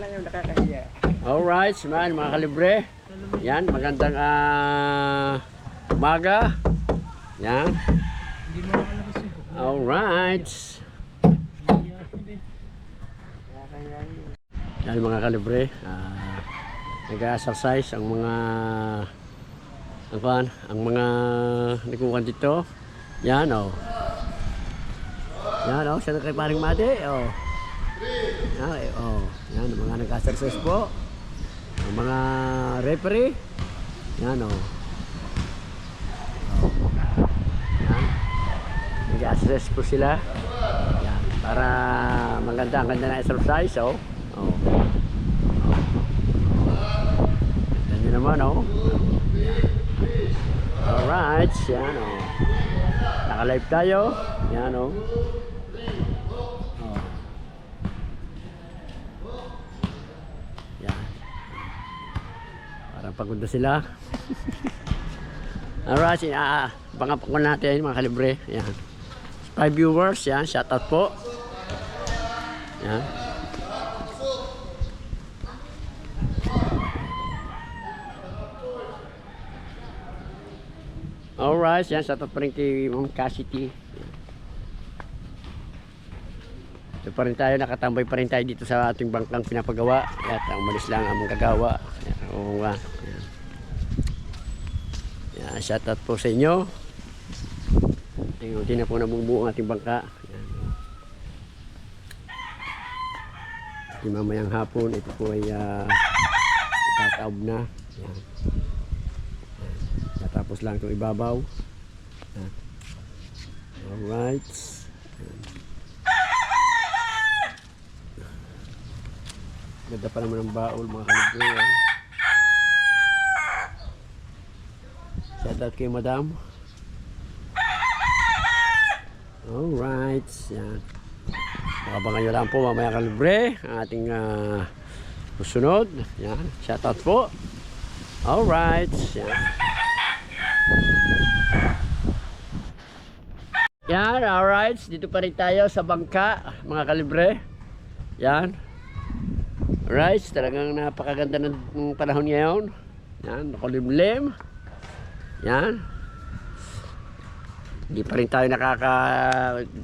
lang yung nakakahiya. Alright, mga kalibre. Yan, magandang umaga. Yan. Alright. Yan mga kalibre. Nag-exercise ang mga nagkukan dito. Yan o. Yan o, siya na kay paring mati. O. Yan o. Yan, ang mga nag-exercise po. Ang mga referee. Yan o. Yan. Nag-exercise po sila. Yan. Para maganda ang ganda na exercise o. O. Yan naman o. Alright. Yan o. Naka-live tayo. Yan o. Yan. Para pagod na sila. Alright. Baka po natin mga kalibre. Yan. 5 viewers. Yan. Shoutout po. Yan. Alright, yan, shoutout pa rin kay Ma'am Cassidy. So pa rin tayo, nakatambay pa rin tayo dito sa ating bangkang pinapagawa. At ang malis lang ang magagawa. Oo nga. Yan, shoutout po sa inyo. Hindi na po nabubuo ang ating bangka. Yan. At mamayang hapon, ito po ay itataob na. Yan. Tapos lang itong ibabaw. Alright. Ganda pa naman ang baol mga kalibre. Shout out kay madam. Alright. Yan. Makabangan nyo lang po mamaya kalibre. Ang ating susunod. Yan. Shout out po. Alright. Yan. Yan, alright. Dito pa rin tayo sa bangka, mga kalibre. Yan. Alright, talagang napakaganda ng panahon ngayon. Yan, nakulimlim. Yan. Hindi pa rin tayo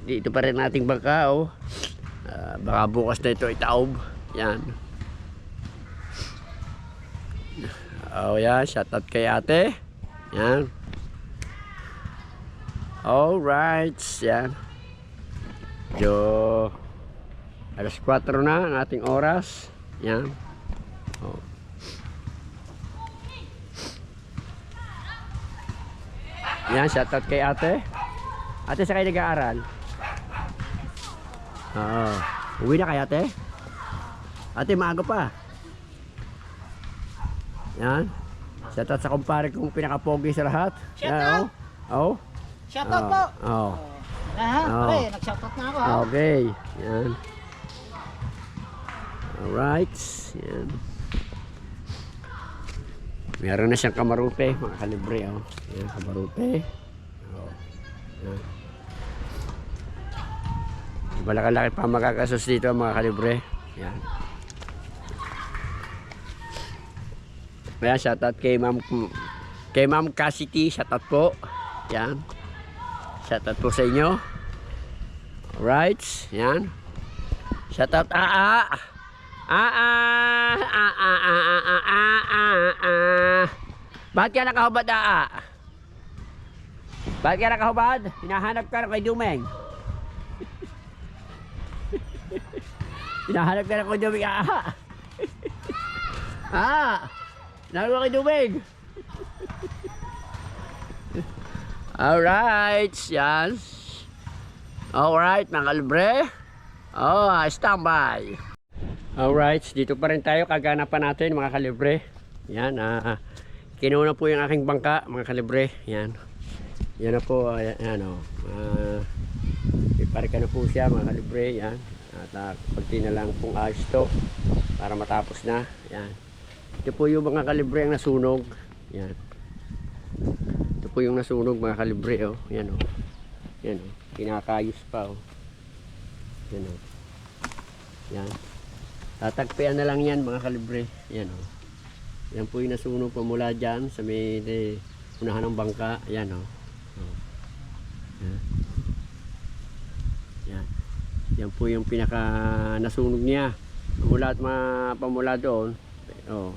dito pa rin nating bangka, oh. Baka bukas na ito itaob. Yan. Oh, yan. Shoutout kay ate. Yan. Alright, yan. Alas 4 na ang ating oras. Yan. Oh. Yan, shoutout kay ate. Ate, sa kayo nag-aaral? Oo. Uwi na kay ate? Ate, maaga pa. Yan. Shoutout sa kumpare kong pinaka-pogi sa lahat. Yan, oh. Oh. Shoutout po! Oo. Pre, nag-shoutout na ako ha. Okay. Yan. Alright. Yan. Meron na siyang kamarupe, mga kalibre. Oh. Yan, kamarupe. Oh. Yan. Malaki-laki pa magkakasos dito, mga kalibre. Yan. Ayan, shoutout kay Ma'am Cassidy. Shoutout po. Yan. Shoutout po sa inyo. Alright. Yan. Shoutout Bakit ka nakahubad Bakit ka nakahubad? Hinahanap ka kay Dumeng. Hinahanap ka kay Dumeng. Hinahanap kay Dumeng. Alright, yan. Alright, mga kalibre. Standby. Alright, dito pa rin tayo. Kaganapan natin, mga kalibre. Yan, kinuha po yung aking bangka, mga kalibre. Yan. Yan na po, yan o. Iparika na po siya, mga kalibre. Yan. At pagti na lang pong ayos to para matapos na. Yan. Ito po yung mga kalibre ang nasunog. Yan. Ito po yung nasunog, mga kalibre, oh. Yan, oh. Yan, oh. Kinakayos pa, oh. Yan, oh. Yan. Tatagpian na lang yan mga kalibre. Yan o. Yan po yung nasunog pa mula dyan sa may unahan ng bangka. Yan o. Yan. Yan. Yan po yung pinaka nasunog niya. Pamula doon. O.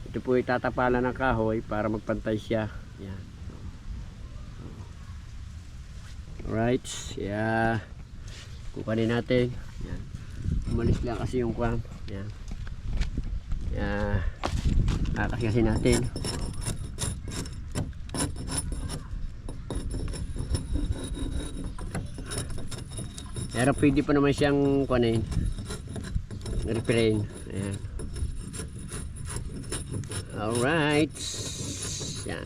Ito po yung tatapalan ng kahoy para magpantay siya. Yan. Alright. Yeah. Kukunin natin. Yan. Umalis lang kasi yung kwan. Yan. Yan. Kakasyasin natin. Pero pwede pa naman siyang kunin. Repair. Ayan. Alright. Yan.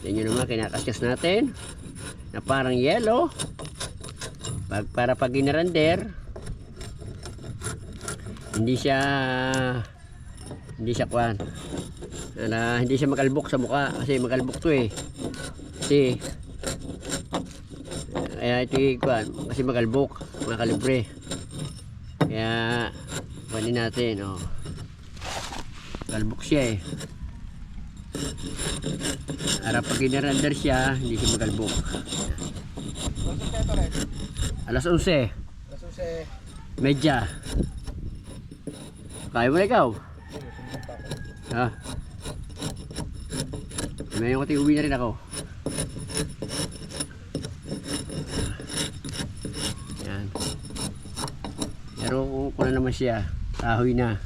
Yan yun naman kinakasyas natin. Na parang yellow. Para pag ginarander, hindi siya kuan. Hindi siya makalbok sa mukha kasi makalbok to eh. Kasi kaya ito kuan kasi makalbok mga kalibre. Kaya kunin natin oh. Kalbok siya eh. Para pag ginarander siya, hindi siya makalbok. Alas 11. Alas 11. Medya. Kaya mo na ikaw? Ha? May yung uwi na rin ako. Yan. Pero kung na naman siya, kahoy na.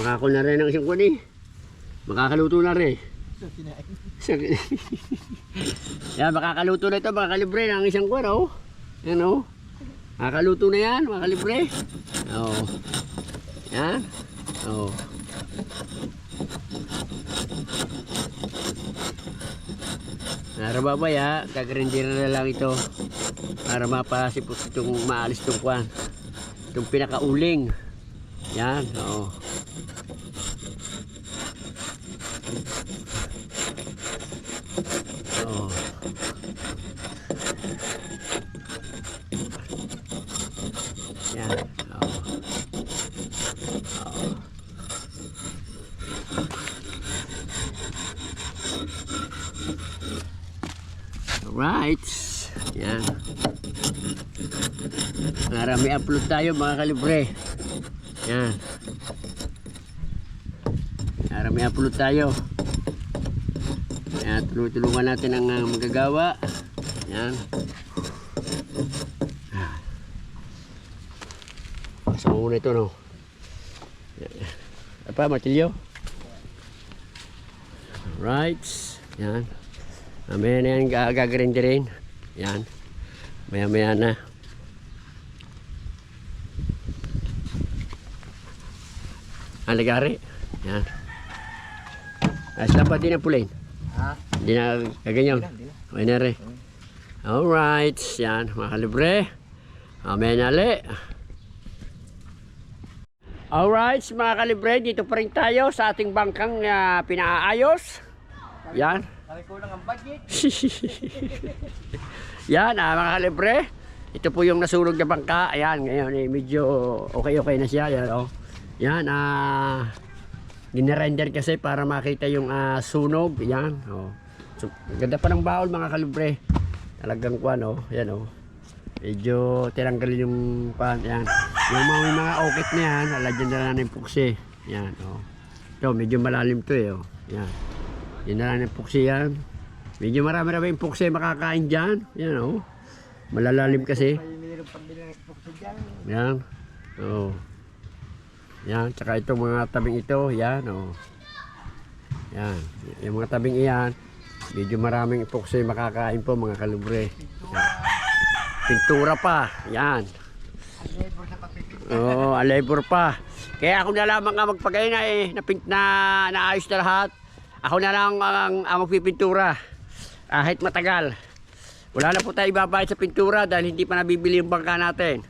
Makakul na rin ang isang kuwan eh. Makakaluto na rin. Yan, makakaluto na ito mga kalibre ng isang kuwan oh. Yan oh. Makakaluto na yan mga kalibre. Oh. Yan. Oh. Narababay ha. Kagrindir na lang ito. Para mapasipot itong maalis itong kuwan. Itong pinakauling. Yan. Oo. Oh. Yan. Oh. Oh. Alright. Yan. Marami upload tayo mga kalibre. Yan. Marami upload tayo. Yan, tulungan natin ang magagawa. Yan. Pasok muna ito, no? Apa, martilyo? Alright. Yan. Mamaya na yan, gagrindirin. Yan. Maya-maya na. Aligari. Yan. Ayos lang pa din ang pulain. Ha? Hindi na kaganyan. May na rin. Alright. Yan. Mga kalibre. Mamaya na li. Alright. Mga kalibre. Dito pa rin tayo sa ating bangkang pinaayos. Yan. Kulang ang budget. Yan. Mga kalibre. Ito po yung nasunog na bangka. Ayan. Ngayon medyo okay na siya. Yan. Oh. Yan. Ginarender kasi para makita yung sunog. Yan. Oh. So, ganda pa ng baol mga kalibre. Talagang kuwan oh. Yan oh. Medyo tinanggalin yung pan. Yan. Yung mga okit na yan. Alagyan na lang ng puksi. Yan oh. Ito medyo malalim to eh oh. Yan. Yan na lang ng puksi yan. Medyo marami-rami yung puksi makakain dyan. Yan oh. Malalalim kasi. Yan. Oh. Yan, tsaka itong mga tabing ito, yan, oh. Yan, yung mga tabing iyan, medyo maraming epoxy makakain po mga kalibre. Pintura pa, yan. Oo, labor pa. Kaya ako na lamang ang magpagay na eh, naayos na lahat. Ako na lang ang magpipintura. Kahit matagal. Wala na po tayo ibabayad sa pintura dahil hindi pa nabibili yung bangka natin.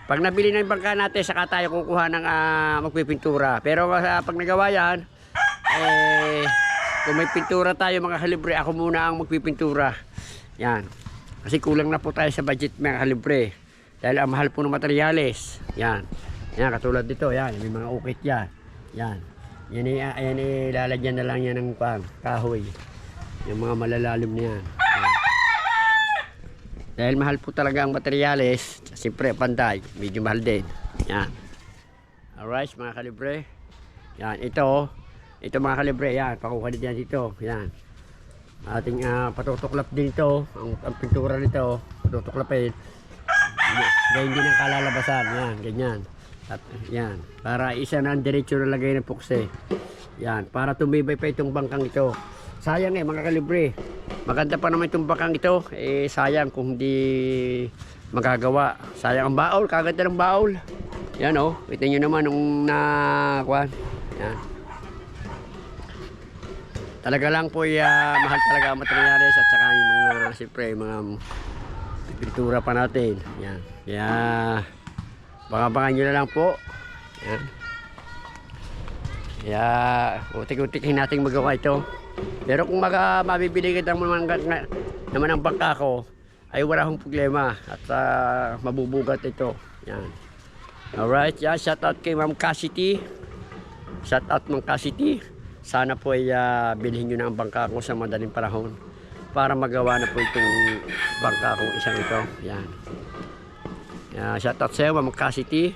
Pag nabili na yung bangka natin, saka tayo kukuha ng magpipintura. Pero pag nagawa yan, kung may pintura tayo mga kalibre, ako muna ang magpipintura. Yan. Kasi kulang na po tayo sa budget mga kalibre. Dahil ang mahal po ng materyales. Yan. Yan, katulad dito. Yan, may mga ukit yan. Yan. Yan lalagyan na lang yan ng kahoy. Yung mga malalalim na yan. Dahil mahal po talaga ang materyales, siyempre pantay, medyo mahal din. Yan. Alright mga kalibre. Yan, ito mga kalibre, yan, pakuha din yan dito. Yan. Ating patutuklap din ito, ang pintura nito, patutuklapin. Ganyan din ang kalalabasan, yan, ganyan. At yan, para isa na ang diretso na lagay ng pukse. Yan, para tumibay pa itong bangkang ito. Sayang mga kalibre. Maganda pa naman itong bakang ito. Sayang kung hindi magagawa. Sayang ang baul. Kaganda ng baul. Yan kita nyo naman nung nakuha. Yan. Talaga lang po mahal talaga ang materyales at saka yung mga siyempre mga pintura pa natin. Yan. Kaya baka-baka nyo na lang po. Yan. Kaya utik-utikin natin magawa ito. Pero kung mabibili kita naman ang bangka ko, ay wala akong problema at mabubugat ito. Yan. Alright, yeah, shout out kay Ma'am Cassidy. Shout out Ma'am Cassidy. Sana po ay bilhin nyo na ang bangka ko sa madaling panahon para magawa na po itong bangka kong isang ito. Yan. Yeah, shout out sa iyo Ma'am Cassidy.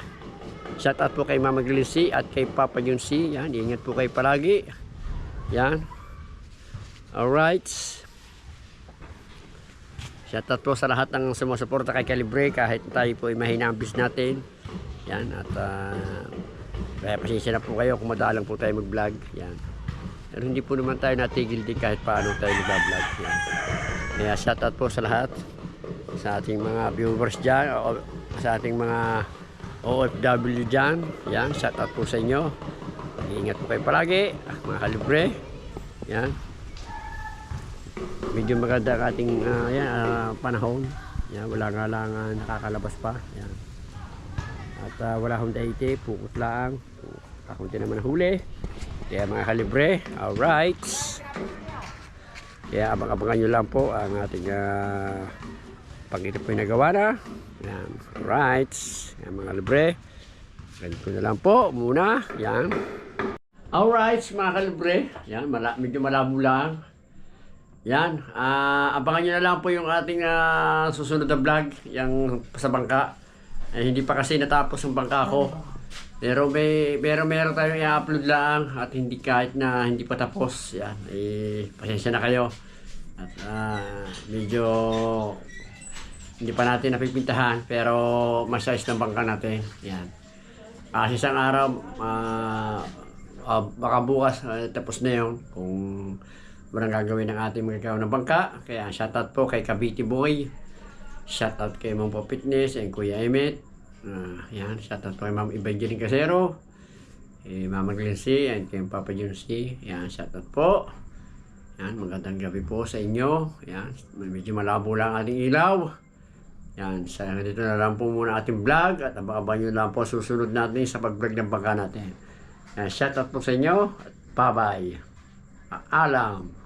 Shout out po kay Mama Glissy at kay Papa Junsi. Yan, ingat po kayo palagi. Yan. Alright. Shoutout po sa lahat ng sumusuporta kay Kalibre kahit tayo po ay mahina ang business natin. Yan. At kaya pasensya na po kayo kung madalang po tayo mag-vlog. Yan. Pero hindi po naman tayo natigil din kahit paano tayo mag-vlog. Yan. Kaya shoutout po sa lahat. Sa ating mga viewers dyan. O sa ating mga OFW dyan. Yan. Shoutout po sa inyo. Ingat po kayo palagi. Mga Kalibre. Yan. Medyo maganda ang ating panahon. Yan, wala nga lang nakakalabas pa. Yan. At wala akong daite, pukot lang. Kakunti naman ang huli. Kaya mga Kalibre, alright. Kaya abang-abangan nyo lang po ang ating pag ito po yung nagawa na. Yan, alright. Yan mga Kalibre. Ganito na lang po muna. Yan. Alright mga Kalibre. Yan, medyo malabo lang. Yan, abangan nyo na lang po yung ating susunod na vlog, yung sa bangka. Hindi pa kasi natapos yung bangka ko. Pero meron tayong i-upload lang at hindi kahit na hindi pa tapos. Yan, pasensya na kayo. At medyo hindi pa natin napipintahan pero masayos ng bangka natin. Yan. Kasi isang araw, baka bukas tapos na yun kung walang gagawin ng ating mga ng bangka. Kaya shoutout po kay Cavite Boy, shoutout kay Ma'am Po Fitness and Kuya Emet. Yan, shoutout po kay Ma'am Evangeline Casero, Mama Glissy and kay Papa Junsi. Yan, shoutout po. Yan, magandang gabi po sa inyo. Yan, medyo malabo lang ating ilaw. Yan, dito na lang po muna ating vlog at abang-abang nyo lang po susunod natin sa pag-vlog ng bangka natin. Yan, shoutout po sa inyo at bye-bye. Alam.